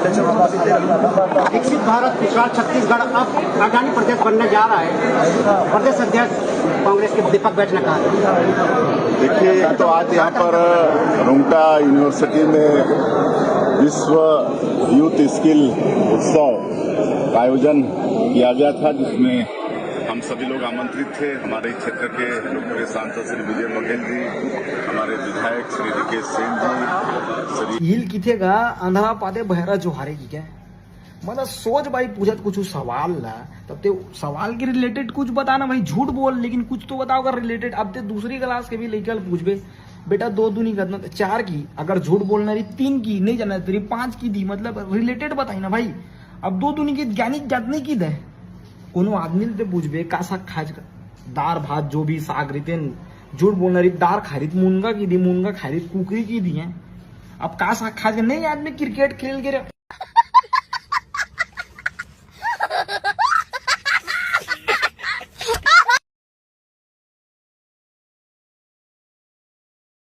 विकसित भारत विशाल छत्तीसगढ़ अब राजधानी प्रदेश बनने जा रहा है। प्रदेश अध्यक्ष कांग्रेस के दीपक बैठ ने कहा। देखिए, तो आज यहाँ पर रुंगटा यूनिवर्सिटी में विश्व यूथ स्किल उत्सव का आयोजन किया गया था, जिसमें हम सभी लोग आमंत्रित थे। हमारे क्षेत्र के लोकप्रिय सांसद श्री विजय बघेल जी, हमारे विधायक श्री रिकेश सिंह जी, श्री हिल किथे का अंधा पाते बहरा जोहारे की क्या मतलब सोच भाई पूछत कुछ सवाल ला तब ते सवाल के रिलेटेड कुछ बताना भाई, झूठ बोल लेकिन कुछ तो बताओ अगर रिलेटेड। अब ते दूसरी क्लास के भी लेकर पूछबे बेटा 2 दूनी करना 4 की, अगर झूठ बोलना रही 3 की नहीं जाना तेरी 5 की दी, मतलब रिलेटेड बताई ना भाई। अब 2 दूनी की ज्ञानी जातने की दे कोनो आदमी ते पूछबे का साग खाज दार भात जो भी साग रीते झूठ बोलना रही दार खारित मुनगा की दी, मुनगा खारित कुकरी की दी है। अब का साग खाज नहीं आदमी क्रिकेट खेल के